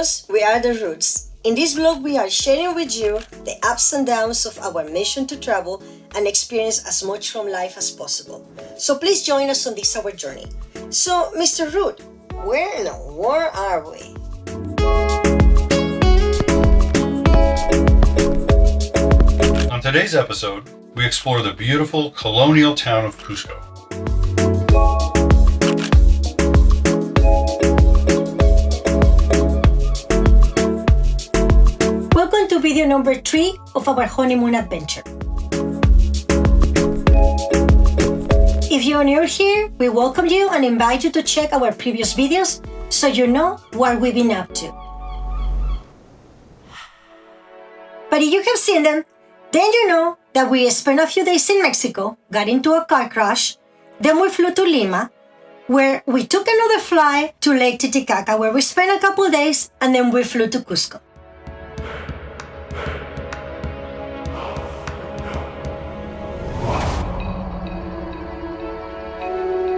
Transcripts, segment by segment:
Amigos, we are the Roots. In this vlog, we are sharing with you the ups and downs of our mission to travel and experience as much from life as possible. So please join us on this our journey. So, Mr. Root, where in the world are we? On today's episode, we explore the beautiful colonial town of Cusco. Welcome to video number 3 of our honeymoon adventure. If you're new here, we welcome you and invite you to check our previous videos so you know what we've been up to. But if you have seen them, then you know that we spent a few days in Mexico, got into a car crash, then we flew to Lima, where we took another flight to Lake Titicaca, where we spent a couple days, and then we flew to Cusco.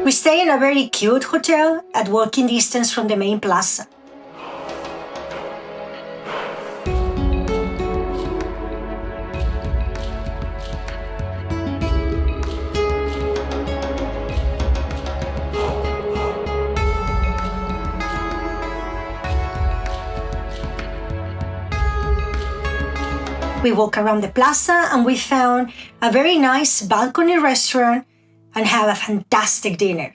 We stay in a very cute hotel at walking distance from the main plaza. We walk around the plaza and we found a very nice balcony restaurant and have a fantastic dinner.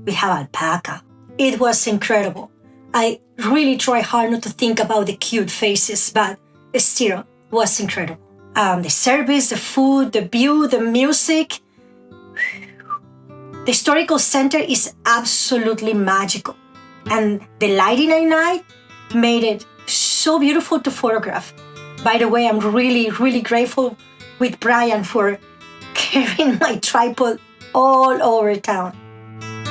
We have alpaca. It was incredible. I really try hard not to think about the cute faces, but it still was incredible. The service, the food, the view, the music. The historical center is absolutely magical. And the lighting at night made it so beautiful to photograph. By the way, I'm really grateful with Brian for carrying my tripod all over town.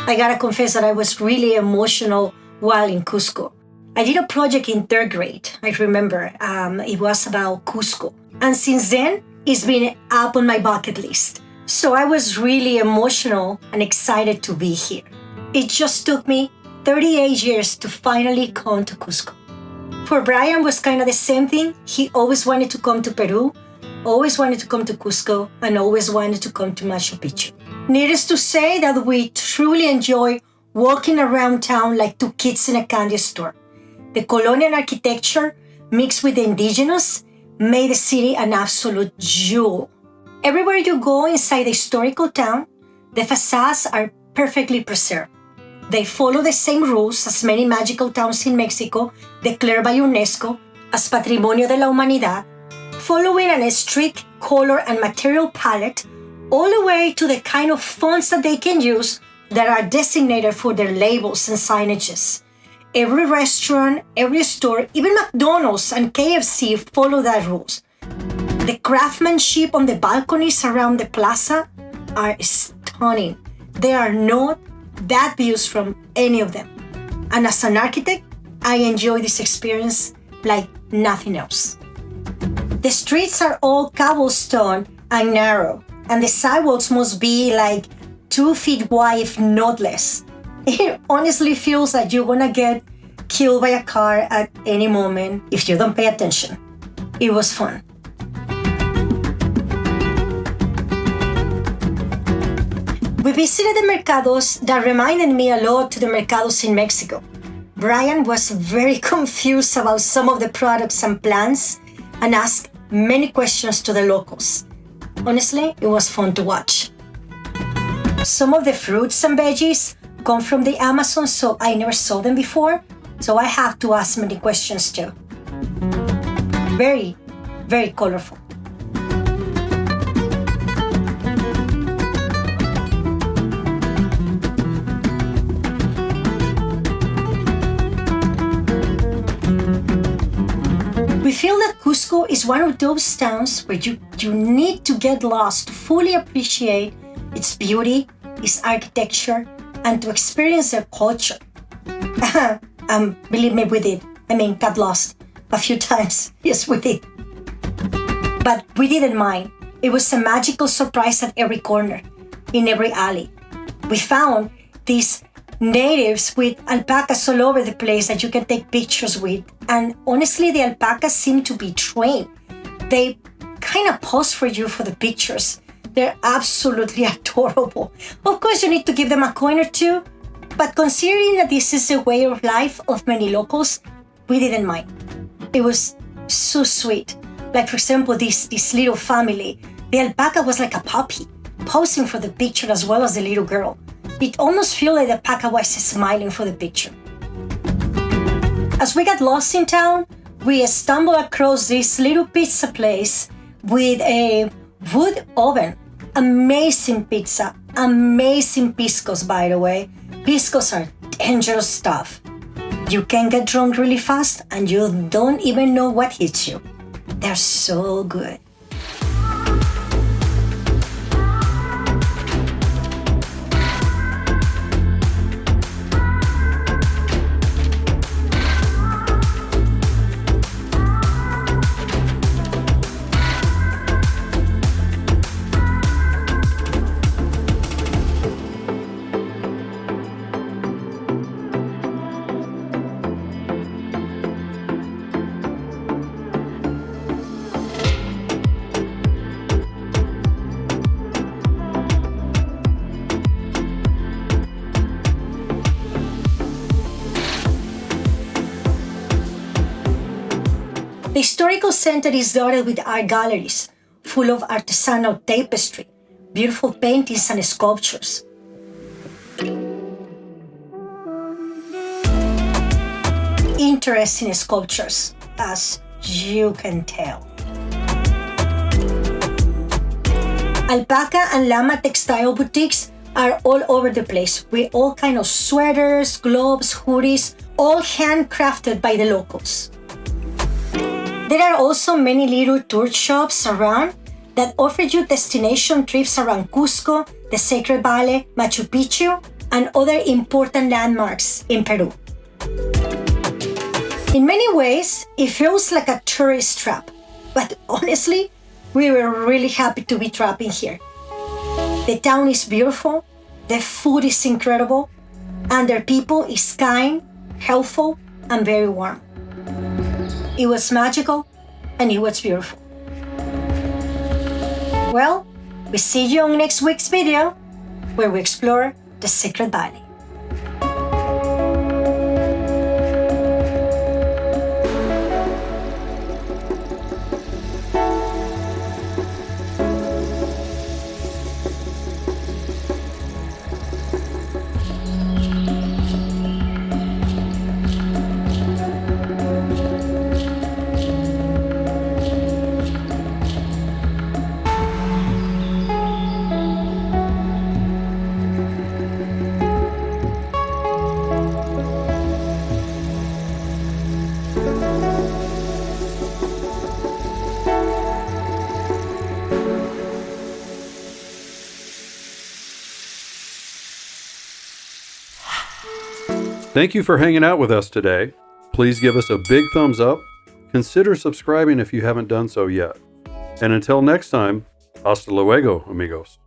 I gotta confess that I was really emotional while in Cusco. I did a project in 3rd grade, I remember. It was about Cusco. And since then, it's been up on my bucket list. So I was really emotional and excited to be here. It just took me 38 years to finally come to Cusco. For Brian was kind of the same thing. He always wanted to come to Peru, always wanted to come to Cusco, and always wanted to come to Machu Picchu. Needless to say that we truly enjoy walking around town like two kids in a candy store. The colonial architecture mixed with the indigenous made the city an absolute jewel. Everywhere you go inside the historical town, the facades are perfectly preserved. They follow the same rules as many magical towns in Mexico declared by UNESCO as Patrimonio de la Humanidad, following a strict color and material palette all the way to the kind of fonts that they can use that are designated for their labels and signages. Every restaurant, every store, even McDonald's and KFC follow that rules. The craftsmanship on the balconies around the plaza are stunning. There are no bad views from any of them. And as an architect, I enjoy this experience like nothing else. The streets are all cobblestone and narrow, and the sidewalks must be like 2 feet wide, if not less. It honestly feels like you're gonna get killed by a car at any moment if you don't pay attention. It was fun. We visited the mercados that reminded me a lot to the mercados in Mexico. Brian was very confused about some of the products and plants and asked many questions to the locals. Honestly, it was fun to watch. Some of the fruits and veggies come from the Amazon, so I never saw them before, so I have to ask many questions too. Very colorful. We feel that Cusco is one of those towns where you need to get lost to fully appreciate its beauty, its architecture, and to experience their culture. Believe me, we did. Got lost a few times. Yes, we did. But we didn't mind. It was a magical surprise at every corner, in every alley. We found these natives with alpacas all over the place that you can take pictures with. And honestly, the alpacas seem to be trained. They kind of pose for you for the pictures. They're absolutely adorable. Of course, you need to give them a coin or two, but considering that this is a way of life of many locals, we didn't mind. It was so sweet. Like, for example, this little family, the alpaca was like a puppy, posing for the picture as well as the little girl. It almost feels like the alpaca was smiling for the picture. As we got lost in town, we stumbled across this little pizza place with a wood oven. Amazing pizza, amazing piscos, by the way. Piscos are dangerous stuff. You can get drunk really fast and you don't even know what hits you. They're so good. The historical center is dotted with art galleries, full of artisanal tapestry, beautiful paintings and sculptures. Interesting sculptures, as you can tell. Alpaca and llama textile boutiques are all over the place with all kinds of sweaters, gloves, hoodies, all handcrafted by the locals. There are also many little tour shops around that offer you destination trips around Cusco, the Sacred Valley, Machu Picchu, and other important landmarks in Peru. In many ways, it feels like a tourist trap, but honestly, we were really happy to be trapping here. The town is beautiful, the food is incredible, and their people is kind, helpful, and very warm. It was magical, and it was beautiful. Well, we see you on next week's video, where we explore the Sacred Valley. Thank you for hanging out with us today. Please give us a big thumbs up. Consider subscribing if you haven't done so yet. And until next time, hasta luego, amigos.